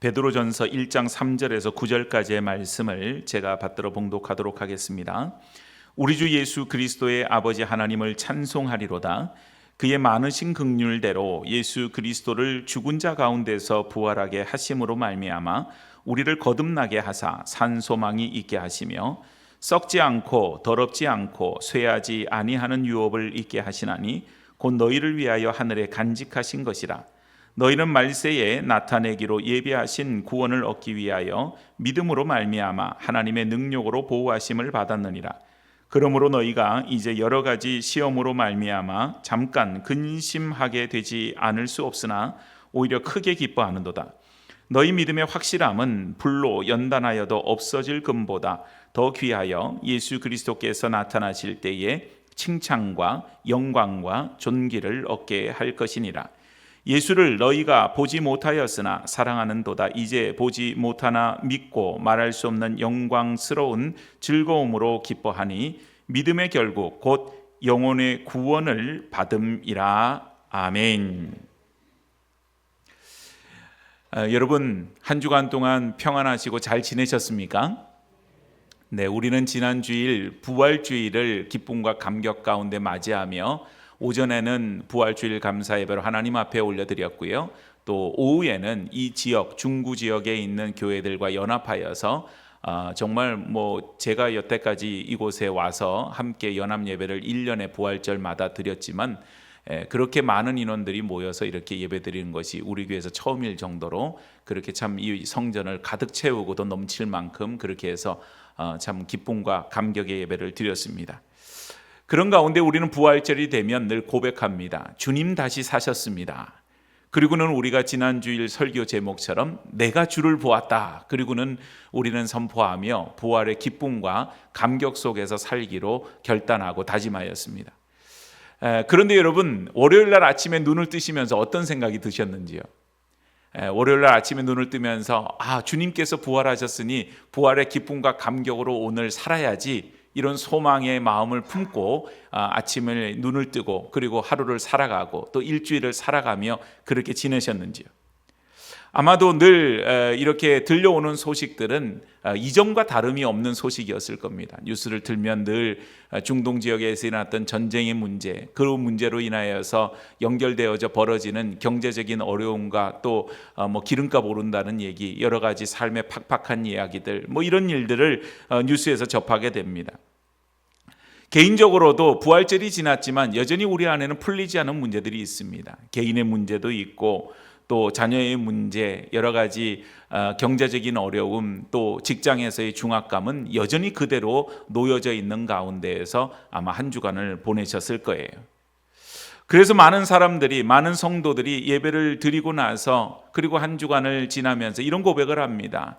베드로전서 1장 3절에서 9절까지의 말씀을 제가 받들어 봉독하도록 하겠습니다. 우리 주 예수 그리스도의 아버지 하나님을 찬송하리로다. 그의 많으신 긍휼대로 예수 그리스도를 죽은 자 가운데서 부활하게 하심으로 말미암아 우리를 거듭나게 하사 산 소망이 있게 하시며 썩지 않고 더럽지 않고 쇠하지 아니하는 유업을 있게 하시나니 곧 너희를 위하여 하늘에 간직하신 것이라. 너희는 말세에 나타내기로 예비하신 구원을 얻기 위하여 믿음으로 말미암아 하나님의 능력으로 보호하심을 받았느니라. 그러므로 너희가 이제 여러 가지 시험으로 말미암아 잠깐 근심하게 되지 않을 수 없으나 오히려 크게 기뻐하는도다. 너희 믿음의 확실함은 불로 연단하여도 없어질 금보다 더 귀하여 예수 그리스도께서 나타나실 때에 칭찬과 영광과 존귀를 얻게 할 것이니라. 예수를 너희가 보지 못하였으나 사랑하는도다. 이제 보지 못하나 믿고 말할 수 없는 영광스러운 즐거움으로 기뻐하니 믿음의 결국 곧 영혼의 구원을 받음이라. 아멘. 여러분, 한 주간 동안 평안하시고 잘 지내셨습니까? 네, 우리는 지난 주일 부활주일을 기쁨과 감격 가운데 맞이하며 오전에는 부활주일 감사 예배로 하나님 앞에 올려드렸고요. 또 오후에는 이 지역 중구 지역에 있는 교회들과 연합하여서 정말 제가 여태까지 이곳에 와서 함께 연합 예배를 1년에 부활절마다 드렸지만 그렇게 많은 인원들이 모여서 이렇게 예배드리는 것이 우리 교회에서 처음일 정도로 그렇게 참 이 성전을 가득 채우고 또 넘칠 만큼 그렇게 해서 참 기쁨과 감격의 예배를 드렸습니다. 그런 가운데 우리는 부활절이 되면 늘 고백합니다. 주님 다시 사셨습니다. 그리고는 우리가 지난주일 설교 제목처럼 내가 주를 보았다. 그리고는 우리는 선포하며 부활의 기쁨과 감격 속에서 살기로 결단하고 다짐하였습니다. 그런데 여러분, 월요일날 아침에 눈을 뜨시면서 어떤 생각이 드셨는지요? 월요일날 아침에 눈을 뜨면서 주님께서 부활하셨으니 부활의 기쁨과 감격으로 오늘 살아야지, 이런 소망의 마음을 품고 아침에 눈을 뜨고 그리고 하루를 살아가고 또 일주일을 살아가며 그렇게 지내셨는지요? 아마도 늘 이렇게 들려오는 소식들은 이전과 다름이 없는 소식이었을 겁니다. 뉴스를 틀면 늘 중동 지역에서 일어났던 전쟁의 문제, 그 문제로 인하여서 연결되어져 벌어지는 경제적인 어려움과 또 기름값 오른다는 얘기, 여러 가지 삶의 팍팍한 이야기들, 이런 일들을 뉴스에서 접하게 됩니다. 개인적으로도 부활절이 지났지만 여전히 우리 안에는 풀리지 않은 문제들이 있습니다. 개인의 문제도 있고 또 자녀의 문제, 여러 가지 경제적인 어려움, 또 직장에서의 중압감은 여전히 그대로 놓여져 있는 가운데에서 아마 한 주간을 보내셨을 거예요. 그래서 많은 사람들이, 많은 성도들이 예배를 드리고 나서 그리고 한 주간을 지나면서 이런 고백을 합니다.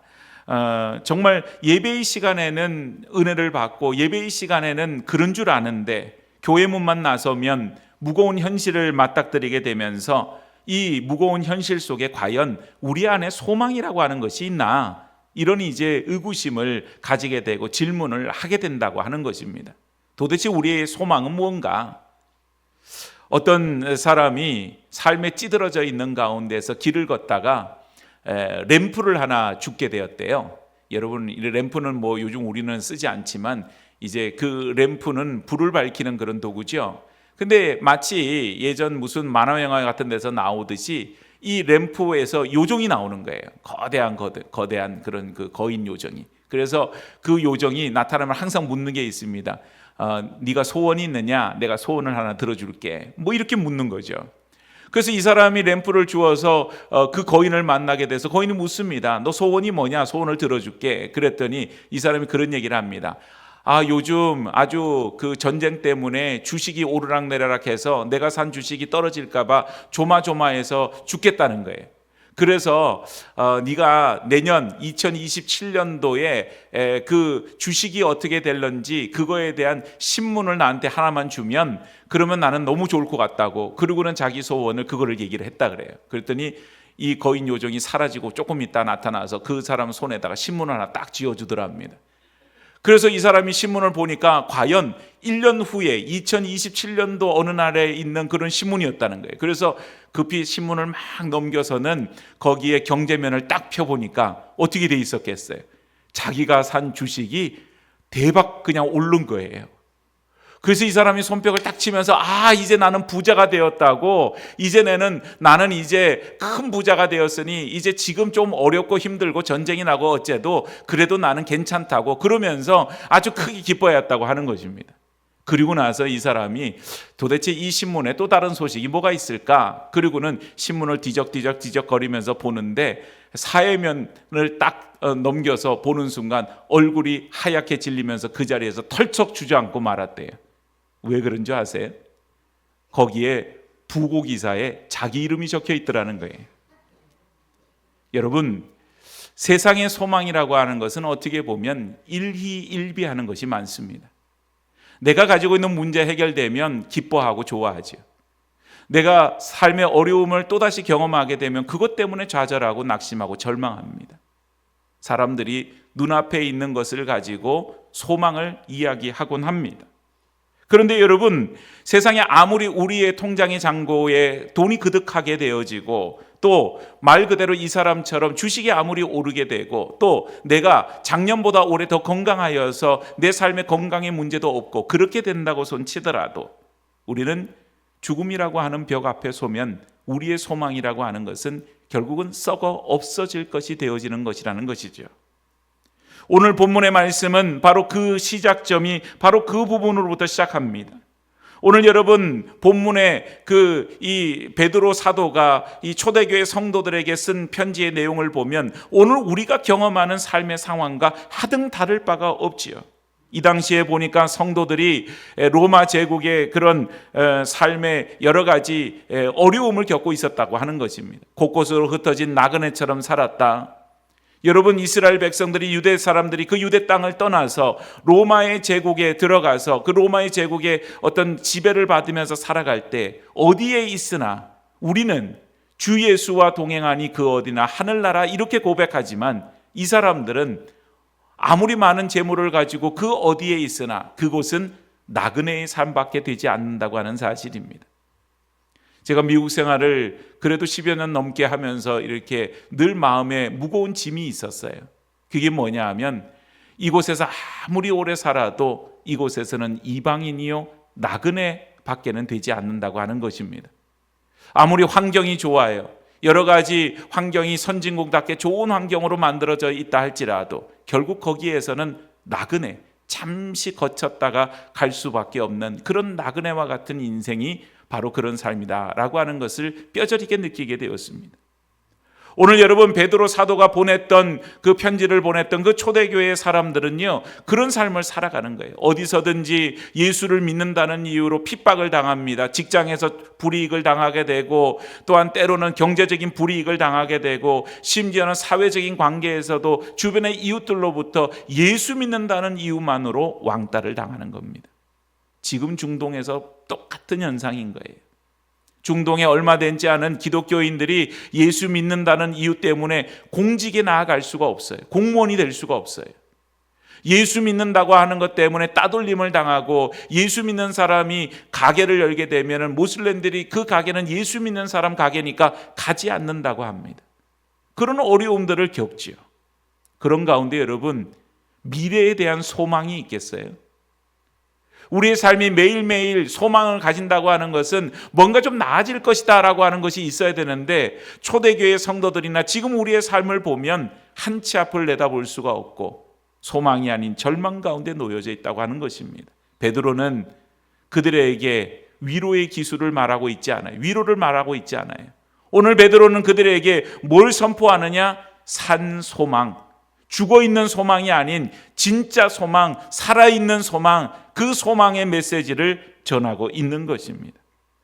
정말 예배의 시간에는 은혜를 받고 예배의 시간에는 그런 줄 아는데 교회 문만 나서면 무거운 현실을 맞닥뜨리게 되면서 이 무거운 현실 속에 과연 우리 안에 소망이라고 하는 것이 있나, 이런 이제 의구심을 가지게 되고 질문을 하게 된다고 하는 것입니다. 도대체 우리의 소망은 무언가? 어떤 사람이 삶에 찌들어져 있는 가운데서 길을 걷다가 램프를 하나 줍게 되었대요. 여러분, 이 램프는 요즘 우리는 쓰지 않지만 이제 그 램프는 불을 밝히는 그런 도구죠. 근데 마치 예전 무슨 만화 영화 같은 데서 나오듯이 이 램프에서 요정이 나오는 거예요. 거대한 그런 그 거인 요정이. 그래서 그 요정이 나타나면 항상 묻는 게 있습니다. 네가 소원이 있느냐? 내가 소원을 하나 들어줄게. 이렇게 묻는 거죠. 그래서 이 사람이 램프를 주어서 그 거인을 만나게 돼서 거인이 묻습니다. 너 소원이 뭐냐? 소원을 들어줄게. 그랬더니 이 사람이 그런 얘기를 합니다. 요즘 아주 그 전쟁 때문에 주식이 오르락내리락 해서 내가 산 주식이 떨어질까 봐 조마조마해서 죽겠다는 거예요. 그래서 네가 내년 2027년도에 그 주식이 어떻게 될런지 그거에 대한 신문을 나한테 하나만 주면 그러면 나는 너무 좋을 것 같다고. 그리고는 자기 소원을 그거를 얘기를 했다 그래요. 그랬더니 이 거인 요정이 사라지고 조금 있다 나타나서 그 사람 손에다가 신문을 하나 딱 쥐어주더랍니다. 그래서 이 사람이 신문을 보니까 과연 1년 후에 2027년도 어느 날에 있는 그런 신문이었다는 거예요. 그래서 급히 신문을 막 넘겨서는 거기에 경제면을 딱 펴보니까 어떻게 돼 있었겠어요? 자기가 산 주식이 대박 그냥 오른 거예요. 그래서 이 사람이 손뼉을 딱 치면서 이제 나는 부자가 되었다고, 나는 이제 큰 부자가 되었으니 이제 지금 좀 어렵고 힘들고 전쟁이 나고 어째도 그래도 나는 괜찮다고 그러면서 아주 크게 기뻐했다고 하는 것입니다. 그리고 나서 이 사람이 도대체 이 신문에 또 다른 소식이 뭐가 있을까? 그리고는 신문을 뒤적뒤적 거리면서 보는데 사회면을 딱 넘겨서 보는 순간 얼굴이 하얗게 질리면서 그 자리에서 털썩 주저앉고 말았대요. 왜 그런 줄 아세요? 거기에 부고 기사에 자기 이름이 적혀 있더라는 거예요. 여러분, 세상의 소망이라고 하는 것은 어떻게 보면 일희일비하는 것이 많습니다. 내가 가지고 있는 문제 해결되면 기뻐하고 좋아하죠. 내가 삶의 어려움을 또다시 경험하게 되면 그것 때문에 좌절하고 낙심하고 절망합니다. 사람들이 눈앞에 있는 것을 가지고 소망을 이야기하곤 합니다. 그런데 여러분, 세상에 아무리 우리의 통장의 잔고에 돈이 그득하게 되어지고 또 말 그대로 이 사람처럼 주식이 아무리 오르게 되고 또 내가 작년보다 올해 더 건강하여서 내 삶의 건강에 문제도 없고 그렇게 된다고 손치더라도 우리는 죽음이라고 하는 벽 앞에 서면 우리의 소망이라고 하는 것은 결국은 썩어 없어질 것이 되어지는 것이라는 것이죠. 오늘 본문의 말씀은 바로 그 시작점이 바로 그 부분으로부터 시작합니다. 오늘 여러분 본문의 이 베드로 사도가 이 초대교회 성도들에게 쓴 편지의 내용을 보면 오늘 우리가 경험하는 삶의 상황과 하등 다를 바가 없지요. 이 당시에 보니까 성도들이 로마 제국의 그런 삶의 여러 가지 어려움을 겪고 있었다고 하는 것입니다. 곳곳으로 흩어진 나그네처럼 살았다. 여러분, 이스라엘 백성들이, 유대 사람들이 그 유대 땅을 떠나서 로마의 제국에 들어가서 그 로마의 제국의 어떤 지배를 받으면서 살아갈 때 어디에 있으나 우리는 주 예수와 동행하니 그 어디나 하늘나라 이렇게 고백하지만 이 사람들은 아무리 많은 재물을 가지고 그 어디에 있으나 그곳은 나그네의 삶밖에 되지 않는다고 하는 사실입니다. 제가 미국 생활을 그래도 10여 년 넘게 하면서 이렇게 늘 마음에 무거운 짐이 있었어요. 그게 뭐냐 하면 이곳에서 아무리 오래 살아도 이곳에서는 이방인이요 나그네 밖에는 되지 않는다고 하는 것입니다. 아무리 환경이 좋아요. 여러 가지 환경이 선진국답게 좋은 환경으로 만들어져 있다 할지라도 결국 거기에서는 나그네, 잠시 거쳤다가 갈 수밖에 없는 그런 나그네와 같은 인생이 바로 그런 삶이다라고 하는 것을 뼈저리게 느끼게 되었습니다. 오늘 여러분 베드로 사도가 보냈던 그 편지를 보냈던 그 초대교회의 사람들은요 그런 삶을 살아가는 거예요. 어디서든지 예수를 믿는다는 이유로 핍박을 당합니다. 직장에서 불이익을 당하게 되고 또한 때로는 경제적인 불이익을 당하게 되고 심지어는 사회적인 관계에서도 주변의 이웃들로부터 예수 믿는다는 이유만으로 왕따를 당하는 겁니다. 지금 중동에서 똑같은 현상인 거예요. 중동에 얼마 되지 않은 기독교인들이 예수 믿는다는 이유 때문에 공직에 나아갈 수가 없어요. 공무원이 될 수가 없어요. 예수 믿는다고 하는 것 때문에 따돌림을 당하고 예수 믿는 사람이 가게를 열게 되면 모슬렘들이 그 가게는 예수 믿는 사람 가게니까 가지 않는다고 합니다. 그런 어려움들을 겪지요. 그런 가운데 여러분 미래에 대한 소망이 있겠어요? 우리의 삶이 매일매일 소망을 가진다고 하는 것은 뭔가 좀 나아질 것이다 라고 하는 것이 있어야 되는데 초대교회 성도들이나 지금 우리의 삶을 보면 한 치 앞을 내다볼 수가 없고 소망이 아닌 절망 가운데 놓여져 있다고 하는 것입니다. 베드로는 그들에게 위로의 기술을 말하고 있지 않아요. 위로를 말하고 있지 않아요. 오늘 베드로는 그들에게 뭘 선포하느냐? 산 소망. 죽어있는 소망이 아닌 진짜 소망, 살아있는 소망, 그 소망의 메시지를 전하고 있는 것입니다.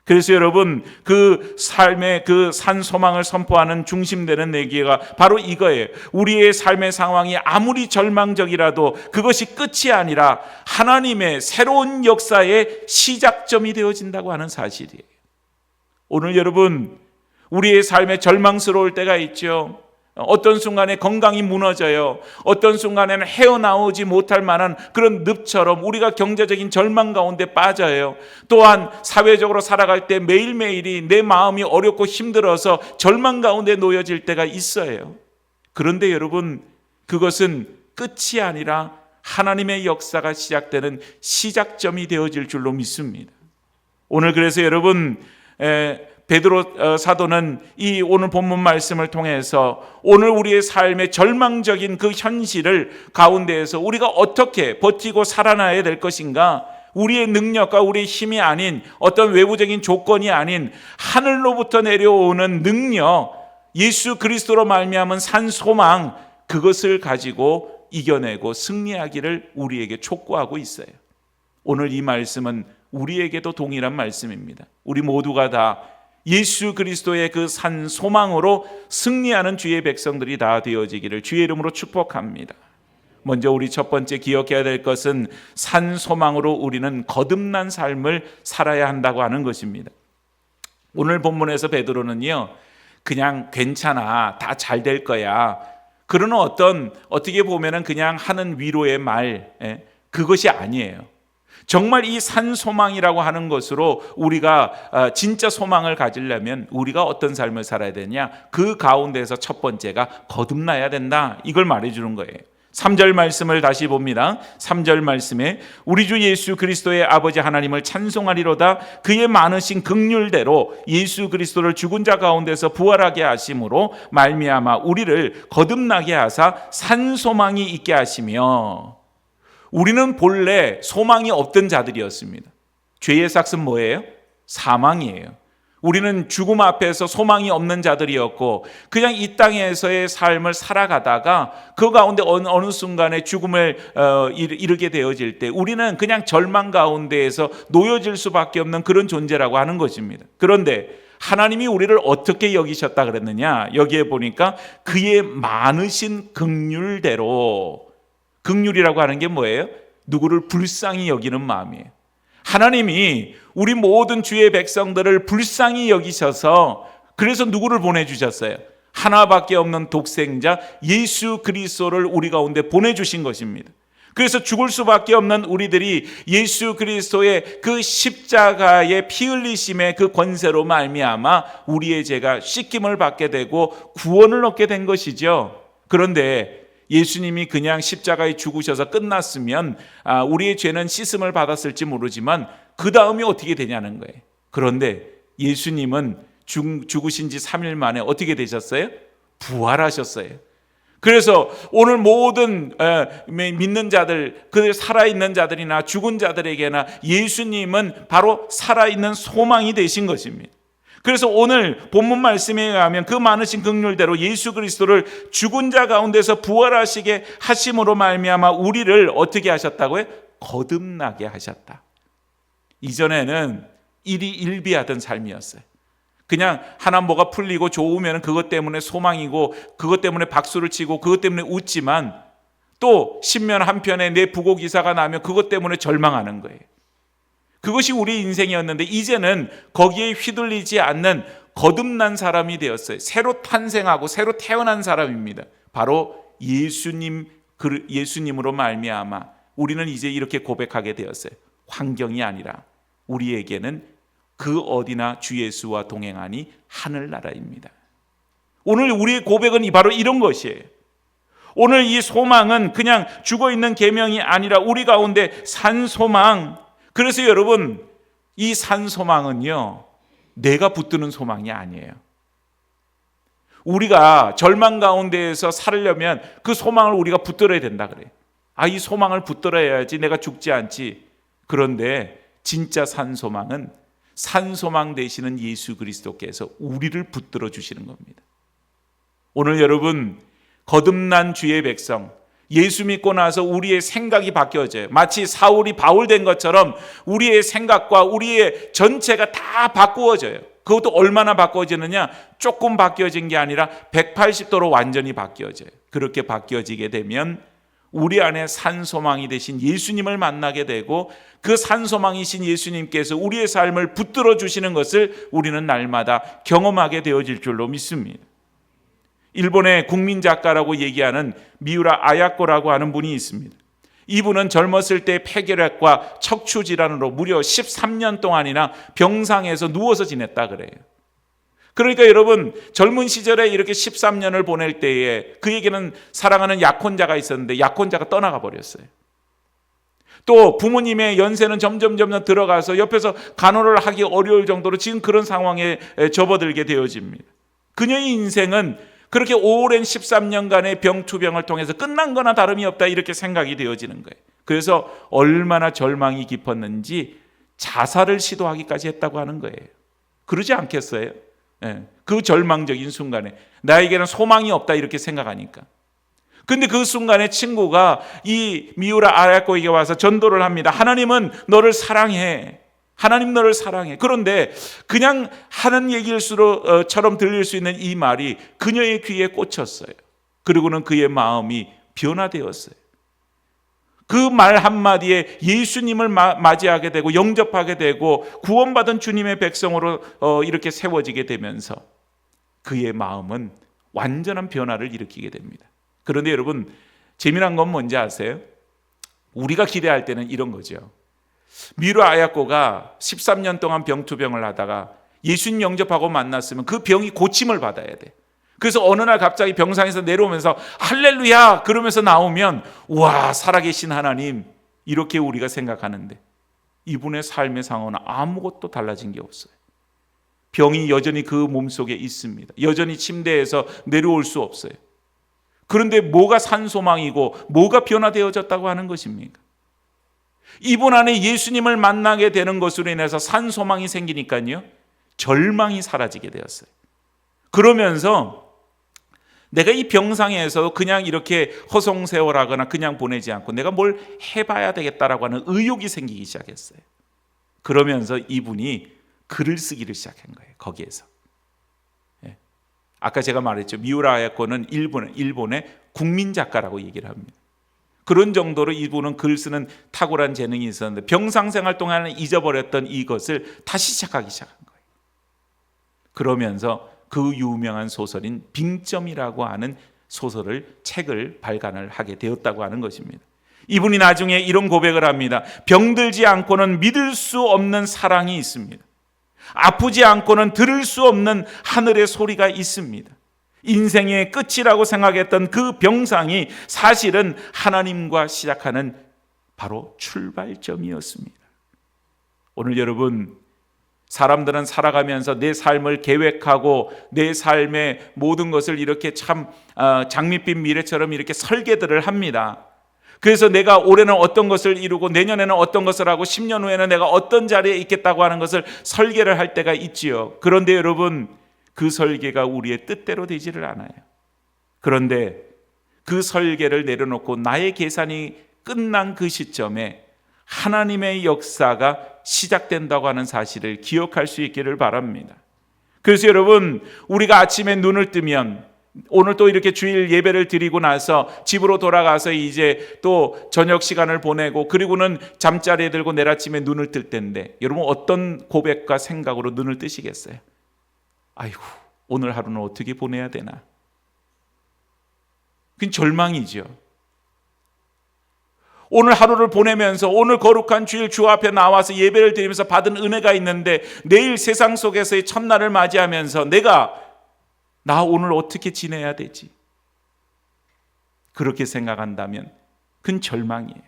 그래서 여러분 그 삶의 그 산 소망을 선포하는 중심되는 내기가 바로 이거예요. 우리의 삶의 상황이 아무리 절망적이라도 그것이 끝이 아니라 하나님의 새로운 역사의 시작점이 되어진다고 하는 사실이에요. 오늘 여러분 우리의 삶에 절망스러울 때가 있죠. 어떤 순간에 건강이 무너져요. 어떤 순간에는 헤어나오지 못할 만한 그런 늪처럼 우리가 경제적인 절망 가운데 빠져요. 또한 사회적으로 살아갈 때 매일매일이 내 마음이 어렵고 힘들어서 절망 가운데 놓여질 때가 있어요. 그런데 여러분, 그것은 끝이 아니라 하나님의 역사가 시작되는 시작점이 되어질 줄로 믿습니다. 오늘 그래서 여러분, 베드로 사도는 이 오늘 본문 말씀을 통해서 오늘 우리의 삶의 절망적인 그 현실을 가운데에서 우리가 어떻게 버티고 살아나야 될 것인가, 우리의 능력과 우리의 힘이 아닌 어떤 외부적인 조건이 아닌 하늘로부터 내려오는 능력, 예수 그리스도로 말미암은 산 소망, 그것을 가지고 이겨내고 승리하기를 우리에게 촉구하고 있어요. 오늘 이 말씀은 우리에게도 동일한 말씀입니다. 우리 모두가 다 예수 그리스도의 그 산 소망으로 승리하는 주의 백성들이 다 되어지기를 주의 이름으로 축복합니다. 먼저 우리 첫 번째 기억해야 될 것은 산 소망으로 우리는 거듭난 삶을 살아야 한다고 하는 것입니다. 오늘 본문에서 베드로는요, 그냥 괜찮아, 다 잘 될 거야, 그러는 어떻게 보면은 그냥 하는 위로의 말, 그것이 아니에요. 정말 이 산 소망이라고 하는 것으로 우리가 진짜 소망을 가지려면 우리가 어떤 삶을 살아야 되냐, 그 가운데서 첫 번째가 거듭나야 된다, 이걸 말해주는 거예요. 3절 말씀을 다시 봅니다. 3절 말씀에 우리 주 예수 그리스도의 아버지 하나님을 찬송하리로다. 그의 많으신 긍휼대로 예수 그리스도를 죽은 자 가운데서 부활하게 하심으로 말미암아 우리를 거듭나게 하사 산 소망이 있게 하시며. 우리는 본래 소망이 없던 자들이었습니다. 죄의 삭은 뭐예요? 사망이에요. 우리는 죽음 앞에서 소망이 없는 자들이었고 그냥 이 땅에서의 삶을 살아가다가 그 가운데 어느 순간에 죽음을 이르게 되어질 때 우리는 그냥 절망 가운데에서 놓여질 수밖에 없는 그런 존재라고 하는 것입니다. 그런데 하나님이 우리를 어떻게 여기셨다 그랬느냐? 여기에 보니까 그의 많으신 긍휼대로. 긍휼이라고 하는 게 뭐예요? 누구를 불쌍히 여기는 마음이에요. 하나님이 우리 모든 주의 백성들을 불쌍히 여기셔서 그래서 누구를 보내주셨어요? 하나밖에 없는 독생자 예수 그리스도를 우리 가운데 보내주신 것입니다. 그래서 죽을 수밖에 없는 우리들이 예수 그리스도의 그 십자가의 피 흘리심의 그 권세로 말미암아 우리의 죄가 씻김을 받게 되고 구원을 얻게 된 것이죠. 그런데 예수님이 그냥 십자가에 죽으셔서 끝났으면 우리의 죄는 씻음을 받았을지 모르지만 그 다음이 어떻게 되냐는 거예요. 그런데 예수님은 죽으신 지 3일 만에 어떻게 되셨어요? 부활하셨어요. 그래서 오늘 모든 믿는 자들, 그 살아있는 자들이나 죽은 자들에게나 예수님은 바로 살아있는 소망이 되신 것입니다. 그래서 오늘 본문 말씀에 의하면 그 많으신 긍휼대로 예수 그리스도를 죽은 자 가운데서 부활하시게 하심으로 말미암아 우리를 어떻게 하셨다고요? 거듭나게 하셨다. 이전에는 일희일비하던 삶이었어요. 그냥 하나 뭐가 풀리고 좋으면 그것 때문에 소망이고 그것 때문에 박수를 치고 그것 때문에 웃지만 또 신면 한편에 내 부고 기사가 나면 그것 때문에 절망하는 거예요. 그것이 우리 인생이었는데 이제는 거기에 휘둘리지 않는 거듭난 사람이 되었어요. 새로 탄생하고 새로 태어난 사람입니다. 바로 예수님으로 말미암아 우리는 이제 이렇게 고백하게 되었어요. 환경이 아니라 우리에게는 그 어디나 주 예수와 동행하니 하늘나라입니다. 오늘 우리의 고백은 바로 이런 것이에요. 오늘 이 소망은 그냥 죽어있는 계명이 아니라 우리 가운데 산 소망. 그래서 여러분, 이 산 소망은요, 내가 붙드는 소망이 아니에요. 우리가 절망 가운데에서 살려면 그 소망을 우리가 붙들어야 된다 그래요. 이 소망을 붙들어야지 내가 죽지 않지. 그런데 진짜 산 소망은 산 소망 되시는 예수 그리스도께서 우리를 붙들어 주시는 겁니다. 오늘 여러분, 거듭난 주의 백성, 예수 믿고 나서 우리의 생각이 바뀌어져요. 마치 사울이 바울 된 것처럼 우리의 생각과 우리의 전체가 다 바꾸어져요. 그것도 얼마나 바꾸어지느냐? 조금 바뀌어진 게 아니라 180도로 완전히 바뀌어져요. 그렇게 바뀌어지게 되면 우리 안에 산소망이 되신 예수님을 만나게 되고 그 산소망이신 예수님께서 우리의 삶을 붙들어 주시는 것을 우리는 날마다 경험하게 되어질 줄로 믿습니다. 일본의 국민 작가라고 얘기하는 미우라 아야코라고 하는 분이 있습니다. 이분은 젊었을 때 폐결핵과 척추 질환으로 무려 13년 동안이나 병상에서 누워서 지냈다 그래요. 그러니까 여러분, 젊은 시절에 이렇게 13년을 보낼 때에 그에게는 사랑하는 약혼자가 있었는데 약혼자가 떠나가 버렸어요. 또 부모님의 연세는 점점 들어가서 옆에서 간호를 하기 어려울 정도로 지금 그런 상황에 접어들게 되어집니다. 그녀의 인생은 그렇게 오랜 13년간의 병투병을 통해서 끝난 거나 다름이 없다, 이렇게 생각이 되어지는 거예요. 그래서 얼마나 절망이 깊었는지 자살을 시도하기까지 했다고 하는 거예요. 그러지 않겠어요? 그 절망적인 순간에 나에게는 소망이 없다 이렇게 생각하니까. 근데 그 순간에 친구가 이 미우라 아야코에게 와서 전도를 합니다. 하나님은 너를 사랑해. 하나님 너를 사랑해. 그런데 그냥 하는 얘기일수록처럼 들릴 수 있는 이 말이 그녀의 귀에 꽂혔어요. 그리고는 그의 마음이 변화되었어요. 그 말 한마디에 예수님을 맞이하게 되고 영접하게 되고 구원받은 주님의 백성으로 이렇게 세워지게 되면서 그의 마음은 완전한 변화를 일으키게 됩니다. 그런데 여러분, 재미난 건 뭔지 아세요? 우리가 기대할 때는 이런 거죠. 미우라 아야코가 13년 동안 병투병을 하다가 예수님 영접하고 만났으면 그 병이 고침을 받아야 돼. 그래서 어느 날 갑자기 병상에서 내려오면서 할렐루야 그러면서 나오면 와, 살아계신 하나님, 이렇게 우리가 생각하는데 이분의 삶의 상황은 아무것도 달라진 게 없어요. 병이 여전히 그 몸속에 있습니다. 여전히 침대에서 내려올 수 없어요. 그런데 뭐가 산소망이고 뭐가 변화되어졌다고 하는 것입니까? 이분 안에 예수님을 만나게 되는 것으로 인해서 산소망이 생기니까요, 절망이 사라지게 되었어요. 그러면서 내가 이 병상에서 그냥 이렇게 허송세월하거나 그냥 보내지 않고 내가 뭘 해봐야 되겠다라고 하는 의욕이 생기기 시작했어요. 그러면서 이분이 글을 쓰기를 시작한 거예요. 거기에서. 아까 제가 말했죠. 미우라 아야코는 일본의 국민 작가라고 얘기를 합니다. 그런 정도로 이분은 글 쓰는 탁월한 재능이 있었는데 병상 생활 동안에 잊어버렸던 이것을 다시 시작하기 시작한 거예요. 그러면서 그 유명한 소설인 빙점이라고 하는 책을 발간을 하게 되었다고 하는 것입니다. 이분이 나중에 이런 고백을 합니다. 병들지 않고는 믿을 수 없는 사랑이 있습니다. 아프지 않고는 들을 수 없는 하늘의 소리가 있습니다. 인생의 끝이라고 생각했던 그 병상이 사실은 하나님과 시작하는 바로 출발점이었습니다. 오늘 여러분, 사람들은 살아가면서 내 삶을 계획하고 내 삶의 모든 것을 이렇게 참 장밋빛 미래처럼 이렇게 설계들을 합니다. 그래서 내가 올해는 어떤 것을 이루고 내년에는 어떤 것을 하고 10년 후에는 내가 어떤 자리에 있겠다고 하는 것을 설계를 할 때가 있지요. 그런데 여러분, 그 설계가 우리의 뜻대로 되지를 않아요. 그런데 그 설계를 내려놓고 나의 계산이 끝난 그 시점에 하나님의 역사가 시작된다고 하는 사실을 기억할 수 있기를 바랍니다. 그래서 여러분, 우리가 아침에 눈을 뜨면 오늘 또 이렇게 주일 예배를 드리고 나서 집으로 돌아가서 이제 또 저녁 시간을 보내고 그리고는 잠자리에 들고 내일 아침에 눈을 뜰 때인데 여러분, 어떤 고백과 생각으로 눈을 뜨시겠어요? 아이고, 오늘 하루는 어떻게 보내야 되나? 그건 절망이죠. 오늘 하루를 보내면서 오늘 거룩한 주일 주 앞에 나와서 예배를 드리면서 받은 은혜가 있는데 내일 세상 속에서의 첫날을 맞이하면서 나 오늘 어떻게 지내야 되지? 그렇게 생각한다면 그건 절망이에요.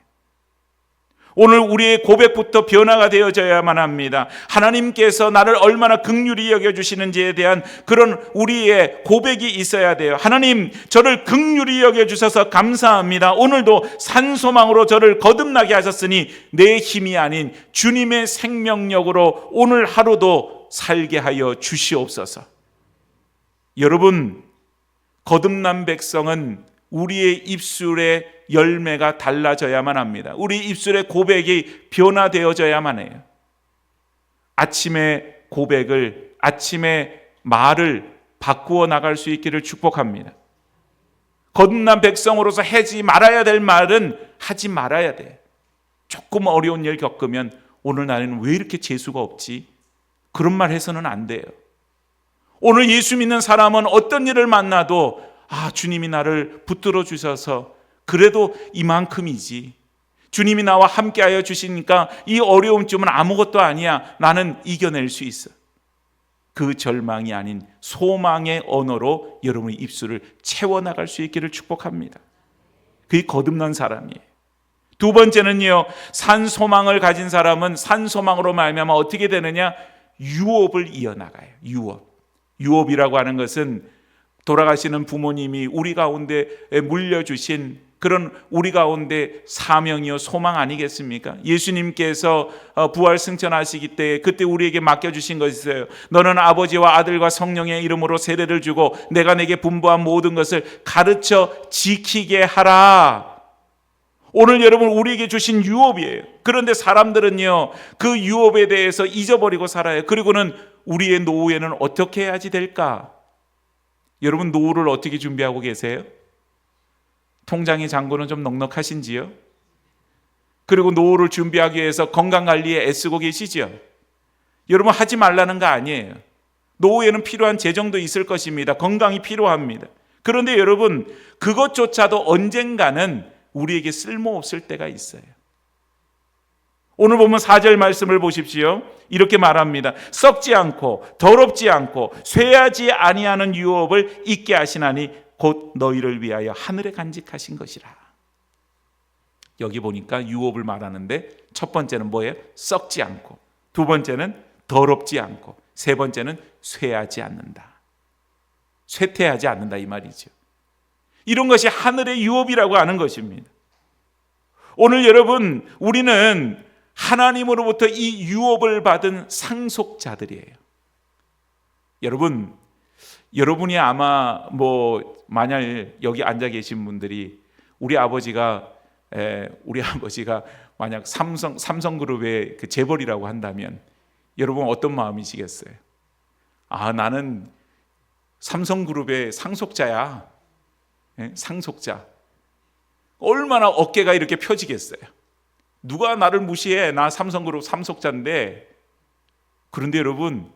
오늘 우리의 고백부터 변화가 되어져야만 합니다. 하나님께서 나를 얼마나 긍휼히 여겨주시는지에 대한 그런 우리의 고백이 있어야 돼요. 하나님, 저를 긍휼히 여겨주셔서 감사합니다. 오늘도 산소망으로 저를 거듭나게 하셨으니 내 힘이 아닌 주님의 생명력으로 오늘 하루도 살게 하여 주시옵소서. 여러분, 거듭난 백성은 우리의 입술의 열매가 달라져야만 합니다. 우리 입술의 고백이 변화되어져야만 해요. 아침의 고백을, 아침의 말을 바꾸어 나갈 수 있기를 축복합니다. 거듭난 백성으로서 하지 말아야 될 말은 하지 말아야 돼. 조금 어려운 일 겪으면 오늘 나는 왜 이렇게 재수가 없지? 그런 말 해서는 안 돼요. 오늘 예수 믿는 사람은 어떤 일을 만나도 주님이 나를 붙들어 주셔서 그래도 이만큼이지, 주님이 나와 함께하여 주시니까 이 어려움쯤은 아무것도 아니야, 나는 이겨낼 수 있어. 그 절망이 아닌 소망의 언어로 여러분의 입술을 채워나갈 수 있기를 축복합니다. 그게 거듭난 사람이에요. 두 번째는요, 산소망을 가진 사람은 산소망으로 말미암아 어떻게 되느냐? 유업을 이어나가요. 유업이라고 하는 것은 돌아가시는 부모님이 우리 가운데 물려주신 그런 우리 가운데 사명이요 소망 아니겠습니까? 예수님께서 부활 승천하시기 때 그때 우리에게 맡겨주신 것이 있어요. 너는 아버지와 아들과 성령의 이름으로 세례를 주고 내가 내게 분부한 모든 것을 가르쳐 지키게 하라. 오늘 여러분 우리에게 주신 유업이에요. 그런데 사람들은요, 그 유업에 대해서 잊어버리고 살아요. 그리고는 우리의 노후에는 어떻게 해야지 될까? 여러분 노후를 어떻게 준비하고 계세요? 통장의 잔고는 좀 넉넉하신지요? 그리고 노후를 준비하기 위해서 건강관리에 애쓰고 계시지요? 여러분 하지 말라는 거 아니에요. 노후에는 필요한 재정도 있을 것입니다. 건강이 필요합니다. 그런데 여러분 그것조차도 언젠가는 우리에게 쓸모없을 때가 있어요. 오늘 보면 4절 말씀을 보십시오. 이렇게 말합니다. 썩지 않고 더럽지 않고 쇠하지 아니하는 유업을 잊게 하시나니 곧 너희를 위하여 하늘에 간직하신 것이라. 여기 보니까 유업을 말하는데 첫 번째는 뭐예요? 썩지 않고, 두 번째는 더럽지 않고, 세 번째는 쇠하지 않는다. 쇠퇴하지 않는다 이 말이죠. 이런 것이 하늘의 유업이라고 하는 것입니다. 오늘 여러분 우리는 하나님으로부터 이 유업을 받은 상속자들이에요. 여러분이 아마 만약 여기 앉아 계신 분들이 우리 아버지가 만약 삼성그룹의 그 재벌이라고 한다면 여러분 어떤 마음이시겠어요? 나는 삼성그룹의 상속자야. 상속자. 얼마나 어깨가 이렇게 펴지겠어요? 누가 나를 무시해? 나 삼성그룹 상속자인데. 그런데 여러분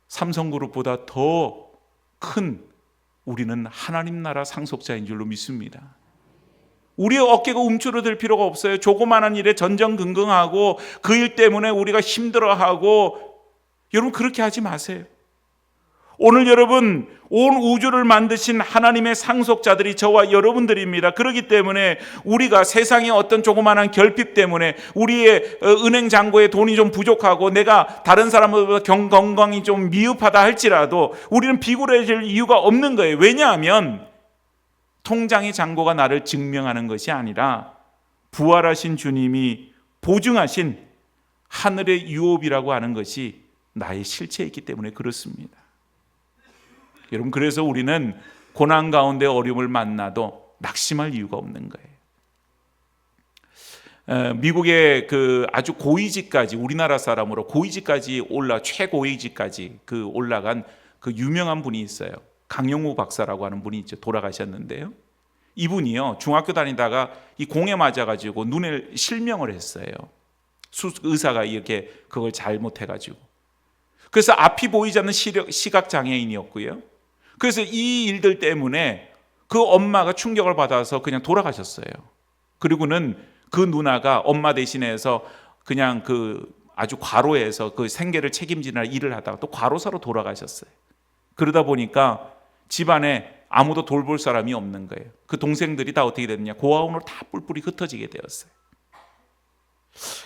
삼성그룹보다 더 큰 우리는 하나님 나라 상속자인 줄로 믿습니다. 우리의 어깨가 움츠러들 필요가 없어요. 조그마한 일에 전전긍긍하고 그 일 때문에 우리가 힘들어하고, 여러분 그렇게 하지 마세요. 오늘 여러분 온 우주를 만드신 하나님의 상속자들이 저와 여러분들입니다. 그렇기 때문에 우리가 세상의 어떤 조그마한 결핍 때문에 우리의 은행 잔고에 돈이 좀 부족하고 내가 다른 사람보다 건강이 좀 미흡하다 할지라도 우리는 비굴해질 이유가 없는 거예요. 왜냐하면 통장의 잔고가 나를 증명하는 것이 아니라 부활하신 주님이 보증하신 하늘의 유업이라고 하는 것이 나의 실체이기 때문에 그렇습니다. 여러분 그래서 우리는 고난 가운데 어려움을 만나도 낙심할 이유가 없는 거예요. 미국의 그 아주 고위직까지, 우리나라 사람으로 고위직까지 최고위직까지 올라간 그 유명한 분이 있어요. 강영우 박사라고 하는 분이 있죠. 돌아가셨는데요. 이분이요 중학교 다니다가 이 공에 맞아가지고 눈에 실명을 했어요. 의사가 이렇게 그걸 잘못해가지고. 그래서 앞이 보이지 않는 시각 장애인이었고요. 그래서 이 일들 때문에 그 엄마가 충격을 받아서 그냥 돌아가셨어요. 그리고는 그 누나가 엄마 대신해서 그냥 아주 과로해서 그 생계를 책임지는 일을 하다가 또 과로사로 돌아가셨어요. 그러다 보니까 집안에 아무도 돌볼 사람이 없는 거예요. 그 동생들이 다 어떻게 됐느냐? 고아원으로 다 뿔뿔이 흩어지게 되었어요.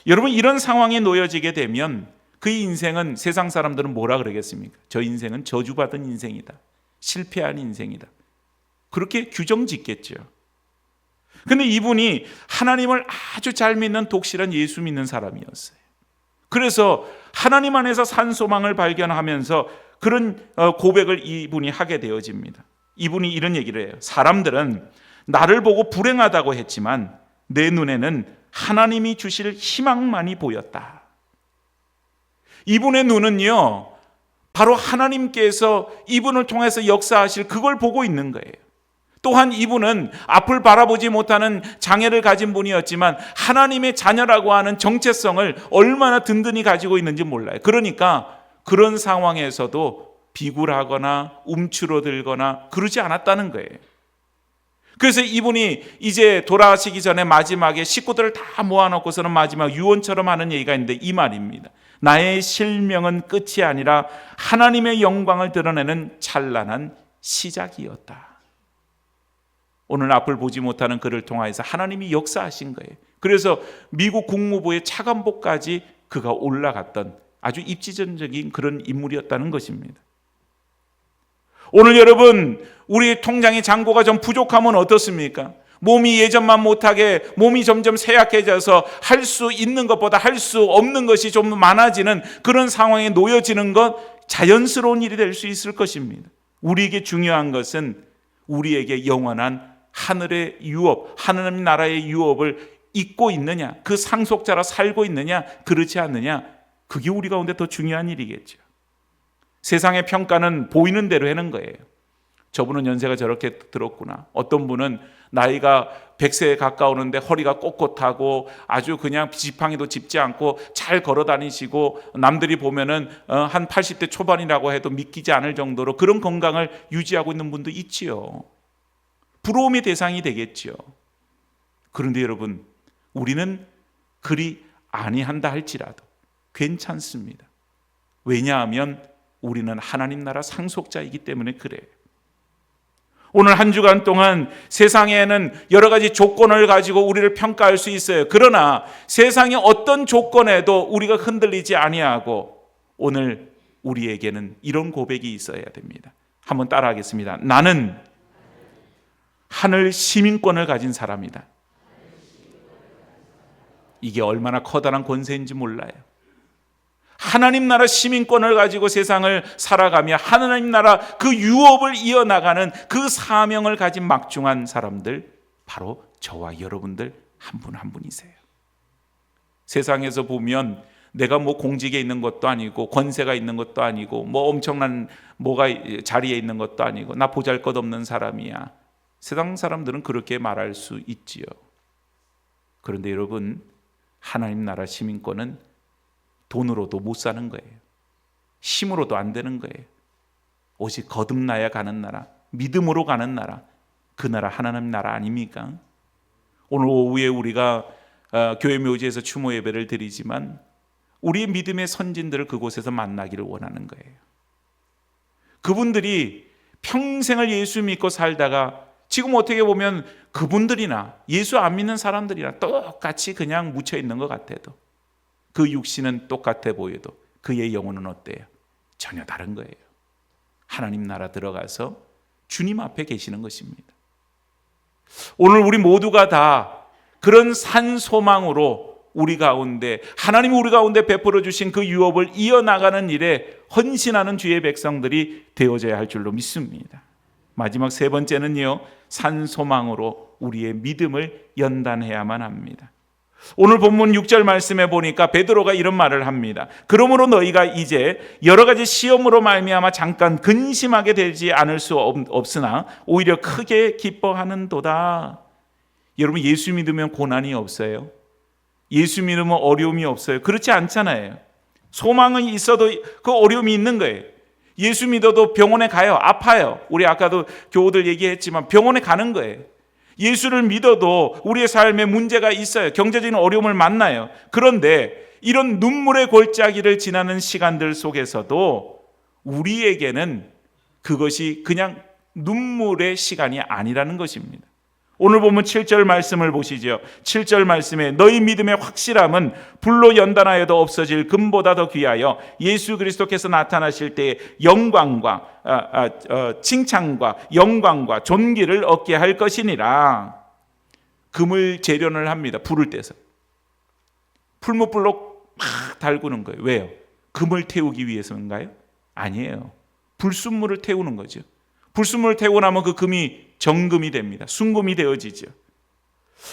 여러분 이런 상황에 놓여지게 되면 그 인생은 세상 사람들은 뭐라 그러겠습니까? 저 인생은 저주받은 인생이다. 실패한 인생이다. 그렇게 규정 짓겠죠. 근데 이분이 하나님을 아주 잘 믿는 독실한 예수 믿는 사람이었어요. 그래서 하나님 안에서 산 소망을 발견하면서 그런 고백을 이분이 하게 되어집니다. 이분이 이런 얘기를 해요. 사람들은 나를 보고 불행하다고 했지만 내 눈에는 하나님이 주실 희망만이 보였다. 이분의 눈은요 바로 하나님께서 이분을 통해서 역사하실 그걸 보고 있는 거예요. 또한 이분은 앞을 바라보지 못하는 장애를 가진 분이었지만 하나님의 자녀라고 하는 정체성을 얼마나 든든히 가지고 있는지 몰라요. 그러니까 그런 상황에서도 비굴하거나 움츠러들거나 그러지 않았다는 거예요. 그래서 이분이 이제 돌아가시기 전에 마지막에 식구들을 다 모아놓고서는 마지막 유언처럼 하는 얘기가 있는데 이 말입니다. 나의 실명은 끝이 아니라 하나님의 영광을 드러내는 찬란한 시작이었다. 오늘 앞을 보지 못하는 그를 통하여서 하나님이 역사하신 거예요. 그래서 미국 국무부의 차관보까지 그가 올라갔던 아주 입지전적인 그런 인물이었다는 것입니다. 오늘 여러분, 우리 통장의 잔고가 좀 부족하면 어떻습니까? 몸이 예전만 못하게 몸이 점점 쇠약해져서 할 수 있는 것보다 할 수 없는 것이 좀 많아지는 그런 상황에 놓여지는 것 자연스러운 일이 될 수 있을 것입니다. 우리에게 중요한 것은 우리에게 영원한 하늘의 유업, 하나님 나라의 유업을 잊고 있느냐, 그 상속자라 살고 있느냐, 그렇지 않느냐, 그게 우리 가운데 더 중요한 일이겠죠. 세상의 평가는 보이는 대로 하는 거예요. 저분은 연세가 저렇게 들었구나. 어떤 분은 나이가 100세에 가까우는데 허리가 꼿꼿하고 아주 그냥 지팡이도 짚지 않고 잘 걸어 다니시고 남들이 보면은 한 80대 초반이라고 해도 믿기지 않을 정도로 그런 건강을 유지하고 있는 분도 있지요. 부러움의 대상이 되겠죠. 그런데 여러분, 우리는 그리 아니한다 할지라도 괜찮습니다. 왜냐하면 우리는 하나님 나라 상속자이기 때문에 그래요. 오늘 한 주간 동안 세상에는 여러 가지 조건을 가지고 우리를 평가할 수 있어요. 그러나 세상의 어떤 조건에도 우리가 흔들리지 아니하고 오늘 우리에게는 이런 고백이 있어야 됩니다. 한번 따라하겠습니다. 나는 하늘 시민권을 가진 사람이다. 이게 얼마나 커다란 권세인지 몰라요. 하나님 나라 시민권을 가지고 세상을 살아가며 하나님 나라 그 유업을 이어나가는 그 사명을 가진 막중한 사람들, 바로 저와 여러분들 한 분 한 분이세요. 세상에서 보면 내가 뭐 공직에 있는 것도 아니고 권세가 있는 것도 아니고 뭐 엄청난 뭐가 자리에 있는 것도 아니고 나 보잘것없는 사람이야. 세상 사람들은 그렇게 말할 수 있지요. 그런데 여러분, 하나님 나라 시민권은 돈으로도 못 사는 거예요. 힘으로도 안 되는 거예요. 오직 거듭나야 가는 나라, 믿음으로 가는 나라, 그 나라 하나님 나라 아닙니까? 오늘 오후에 우리가 교회 묘지에서 추모 예배를 드리지만 우리의 믿음의 선진들을 그곳에서 만나기를 원하는 거예요. 그분들이 평생을 예수 믿고 살다가 지금 어떻게 보면 그분들이나 예수 안 믿는 사람들이나 똑같이 그냥 묻혀 있는 것 같아도 그 육신은 똑같아 보여도 그의 영혼은 어때요? 전혀 다른 거예요. 하나님 나라 들어가서 주님 앞에 계시는 것입니다. 오늘 우리 모두가 다 그런 산 소망으로 우리 가운데 하나님이 우리 가운데 베풀어 주신 그 유업을 이어나가는 일에 헌신하는 주의 백성들이 되어져야 할 줄로 믿습니다. 마지막 세 번째는요, 산 소망으로 우리의 믿음을 연단해야만 합니다. 오늘 본문 6절 말씀에 보니까 베드로가 이런 말을 합니다. 그러므로 너희가 이제 여러 가지 시험으로 말미암아 잠깐 근심하게 되지 않을 수 없으나 오히려 크게 기뻐하는도다. 여러분, 예수 믿으면 고난이 없어요? 예수 믿으면 어려움이 없어요? 그렇지 않잖아요. 소망은 있어도 그 어려움이 있는 거예요. 예수 믿어도 병원에 가요. 아파요. 우리 아까도 교우들 얘기했지만 병원에 가는 거예요. 예수를 믿어도 우리의 삶에 문제가 있어요. 경제적인 어려움을 만나요. 그런데 이런 눈물의 골짜기를 지나는 시간들 속에서도 우리에게는 그것이 그냥 눈물의 시간이 아니라는 것입니다. 오늘 보면 7절 말씀을 보시죠. 7절 말씀에 너희 믿음의 확실함은 불로 연단하여도 없어질 금보다 더 귀하여 예수 그리스도께서 나타나실 때의 영광과 칭찬과 영광과 존귀를 얻게 할 것이니라. 금을 재련을 합니다. 불을 떼서 풀무불로 막 달구는 거예요. 왜요? 금을 태우기 위해서인가요? 아니에요. 불순물을 태우는 거죠. 불순물을 태우고 나면 그 금이 정금이 됩니다. 순금이 되어지죠.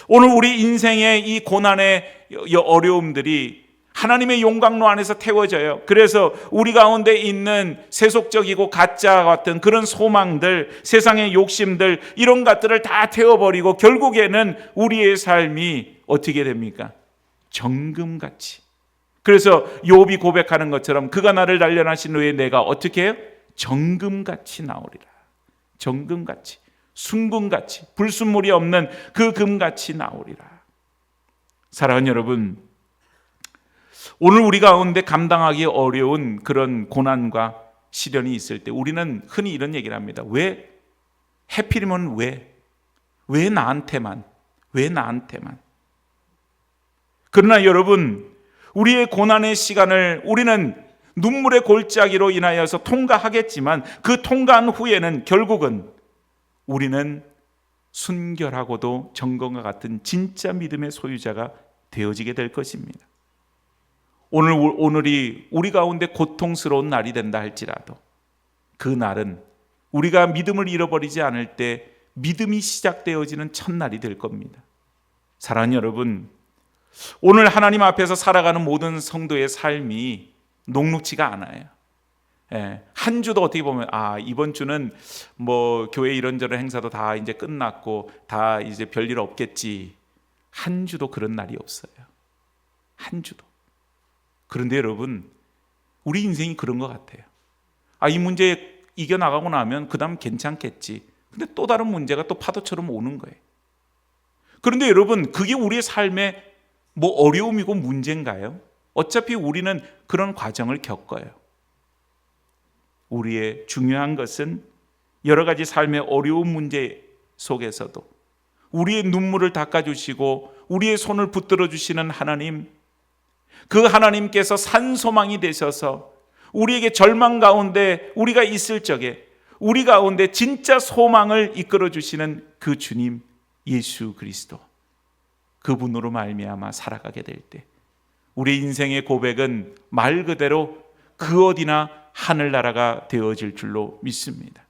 오늘 우리 인생의 이 고난의 어려움들이 하나님의 용광로 안에서 태워져요. 그래서 우리 가운데 있는 세속적이고 가짜 같은 그런 소망들, 세상의 욕심들, 이런 것들을 다 태워버리고 결국에는 우리의 삶이 어떻게 됩니까? 정금같이. 그래서 욥이 고백하는 것처럼 그가 나를 단련하신 후에 내가 어떻게 해요? 정금같이 나오리라. 정금같이, 순금같이, 불순물이 없는 그 금같이 나오리라. 사랑하는 여러분, 오늘 우리 가운데 감당하기 어려운 그런 고난과 시련이 있을 때 우리는 흔히 이런 얘기를 합니다. 왜? 해필이면 왜? 왜 나한테만? 왜 나한테만? 그러나 여러분, 우리의 고난의 시간을 우리는 눈물의 골짜기로 인하여서 통과하겠지만 그 통과한 후에는 결국은 우리는 순결하고도 정금과 같은 진짜 믿음의 소유자가 되어지게 될 것입니다. 오늘이 우리 가운데 고통스러운 날이 된다 할지라도 그 날은 우리가 믿음을 잃어버리지 않을 때 믿음이 시작되어지는 첫날이 될 겁니다. 사랑하는 여러분, 오늘 하나님 앞에서 살아가는 모든 성도의 삶이 녹록지가 않아요. 한 주도 어떻게 보면 이번 주는 뭐 교회 이런저런 행사도 다 이제 끝났고 다 이제 별일 없겠지. 한 주도 그런 날이 없어요. 한 주도. 그런데 여러분, 우리 인생이 그런 것 같아요. 이 문제 이겨나가고 나면 그 다음 괜찮겠지. 근데 또 다른 문제가 또 파도처럼 오는 거예요. 그런데 여러분, 그게 우리의 삶의 뭐 어려움이고 문제인가요? 어차피 우리는 그런 과정을 겪어요. 우리의 중요한 것은 여러 가지 삶의 어려운 문제 속에서도 우리의 눈물을 닦아주시고 우리의 손을 붙들어 주시는 하나님, 그 하나님께서 산소망이 되셔서 우리에게 절망 가운데 우리가 있을 적에 우리 가운데 진짜 소망을 이끌어 주시는 그 주님 예수 그리스도, 그분으로 말미암아 살아가게 될 때 우리 인생의 고백은 말 그대로 그 어디나 하늘나라가 되어질 줄로 믿습니다.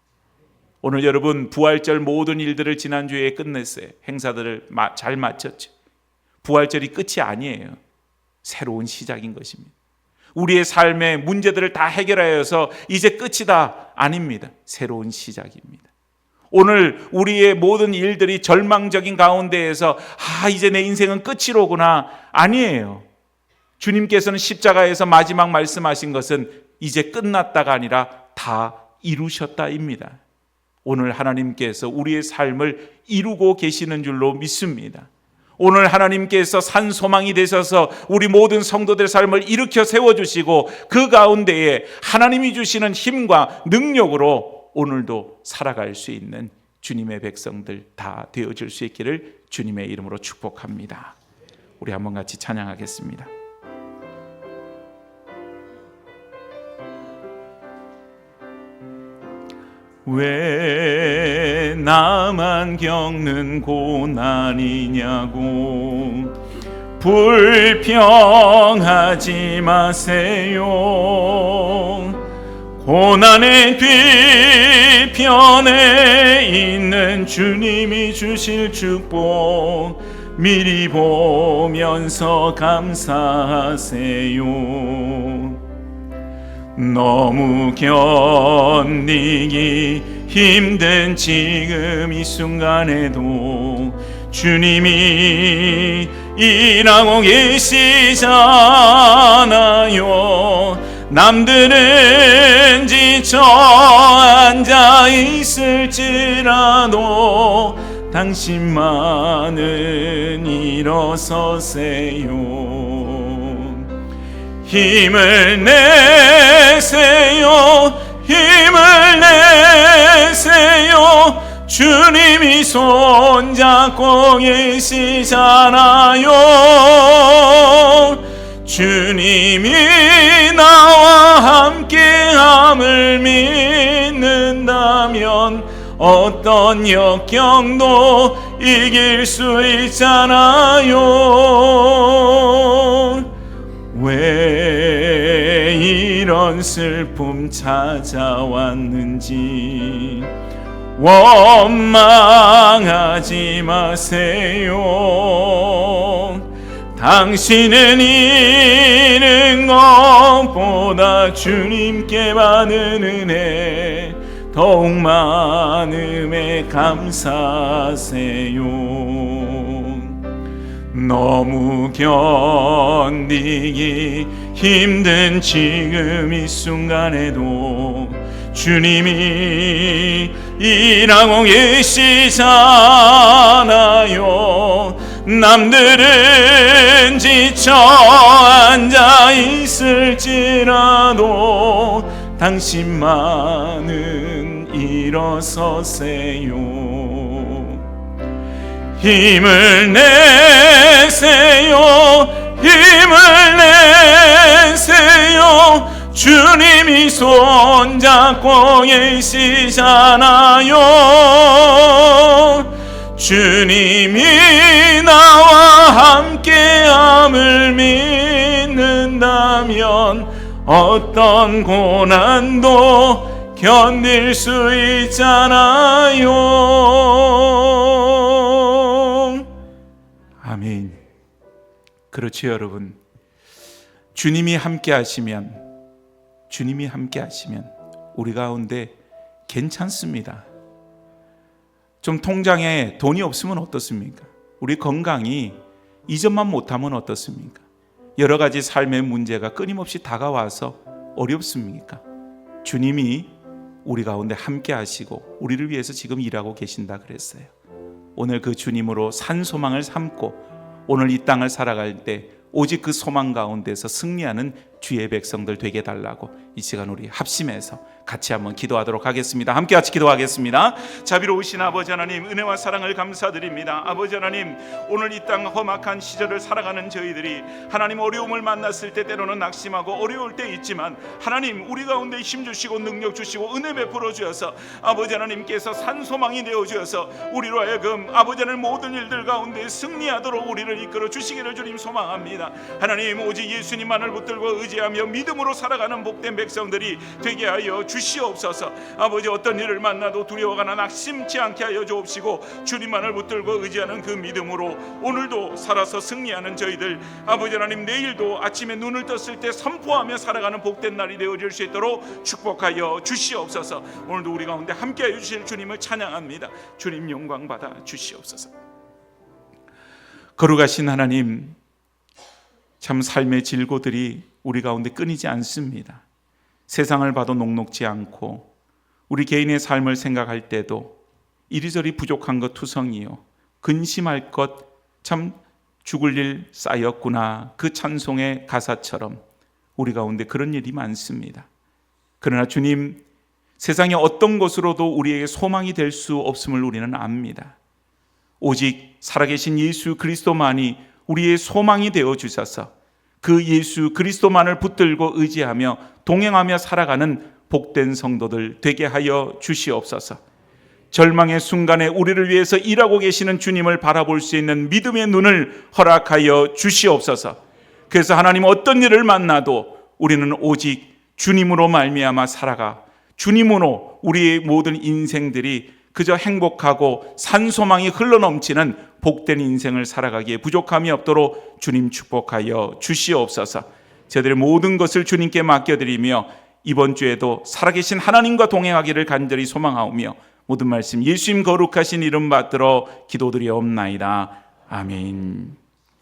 오늘 여러분 부활절 모든 일들을 지난주에 끝냈어요. 행사들을 잘 마쳤죠. 부활절이 끝이 아니에요. 새로운 시작인 것입니다. 우리의 삶의 문제들을 다 해결하여서 이제 끝이다 아닙니다. 새로운 시작입니다. 오늘 우리의 모든 일들이 절망적인 가운데에서 이제 내 인생은 끝이로구나 아니에요. 주님께서는 십자가에서 마지막 말씀하신 것은 이제 끝났다가 아니라 다 이루셨다입니다. 오늘 하나님께서 우리의 삶을 이루고 계시는 줄로 믿습니다. 오늘 하나님께서 산소망이 되셔서 우리 모든 성도들의 삶을 일으켜 세워주시고 그 가운데에 하나님이 주시는 힘과 능력으로 오늘도 살아갈 수 있는 주님의 백성들 다 되어질 수 있기를 주님의 이름으로 축복합니다. 우리 한번 같이 찬양하겠습니다. 왜 나만 겪는 고난이냐고 불평하지 마세요. 고난의 뒤편에 있는 주님이 주실 축복 미리 보면서 감사하세요. 너무 견디기 힘든 지금 이 순간에도 주님이 일하고 계시잖아요. 남들은 지쳐 앉아 있을지라도 당신만은 일어서세요. 힘을 내세요. 힘을 내세요. 주님이 손잡고 계시잖아요. 주님이 나와 함께함을 믿는다면 어떤 역경도 이길 수 있잖아요. 왜 이런 슬픔 찾아왔는지 원망하지 마세요. 당신은 잃은 것보다 주님께 받은 은혜 더욱 많음에 감사하세요. 너무 견디기 힘든 지금 이 순간에도 주님이 일하고 계시잖아요. 남들은 지쳐 앉아 있을지라도 당신만은 일어서세요. 힘을 내세요. 힘을 내세요. 주님이 손잡고 계시잖아요. 주님이 나와 함께함을 믿는다면 어떤 고난도 견딜 수 있잖아요. 아멘. 그렇지 여러분. 주님이 함께 하시면 우리 가운데 괜찮습니다. 좀 통장에 돈이 없으면 어떻습니까? 우리 건강이 이전만 못하면 어떻습니까? 여러 가지 삶의 문제가 끊임없이 다가와서 어렵습니까? 주님이 우리 가운데 함께 하시고 우리를 위해서 지금 일하고 계신다 그랬어요. 오늘 그 주님으로 산 소망을 삼고 오늘 이 땅을 살아갈 때 오직 그 소망 가운데서 승리하는 주의 백성들 되게 달라고 이 시간 우리 합심해서 같이 한번 기도하도록 하겠습니다. 함께 같이 기도하겠습니다. 자비로우신 아버지 하나님, 은혜와 사랑을 감사드립니다. 아버지 하나님, 오늘 이 땅 험악한 시절을 살아가는 저희들이 하나님 어려움을 만났을 때 때로는 낙심하고 어려울 때 있지만 하나님 우리 가운데 힘주시고 능력 주시고 은혜 베풀어 주셔서 아버지 하나님께서 산소망이 되어 주셔서 우리로 하여금 아버지 하나님 모든 일들 가운데 승리하도록 우리를 이끌어 주시기를 주님 소망합니다. 하나님 오직 예수님만을 붙들고 의지하며 믿음으로 살아가는 복된 백성들이 되게 하여 주시옵소서. 아버지 어떤 일을 만나도 두려워하거나 낙심치 않게 하여 주옵시고 주님만을 붙들고 의지하는 그 믿음으로 오늘도 살아서 승리하는 저희들 아버지 하나님 내일도 아침에 눈을 떴을 때 선포하며 살아가는 복된 날이 되어질 수 있도록 축복하여 주시옵소서. 오늘도 우리 가운데 함께하여 주실 주님을 찬양합니다. 주님 영광 받아 주시옵소서. 거룩하신 하나님, 참 삶의 질고들이 우리 가운데 끊이지 않습니다. 세상을 봐도 녹록지 않고 우리 개인의 삶을 생각할 때도 이리저리 부족한 것 투성이요 근심할 것 참 죽을 일 쌓였구나 그 찬송의 가사처럼 우리 가운데 그런 일이 많습니다. 그러나 주님, 세상의 어떤 것으로도 우리에게 소망이 될 수 없음을 우리는 압니다. 오직 살아계신 예수 그리스도만이 우리의 소망이 되어 주셔서 그 예수 그리스도만을 붙들고 의지하며 동행하며 살아가는 복된 성도들 되게 하여 주시옵소서. 절망의 순간에 우리를 위해서 일하고 계시는 주님을 바라볼 수 있는 믿음의 눈을 허락하여 주시옵소서. 그래서 하나님 어떤 일을 만나도 우리는 오직 주님으로 말미암아 살아가 주님으로 우리의 모든 인생들이 그저 행복하고 산소망이 흘러넘치는 복된 인생을 살아가기에 부족함이 없도록 주님 축복하여 주시옵소서. 저희들의 모든 것을 주님께 맡겨드리며 이번 주에도 살아계신 하나님과 동행하기를 간절히 소망하오며 모든 말씀 예수님 거룩하신 이름 받들어 기도드리옵나이다. 아멘.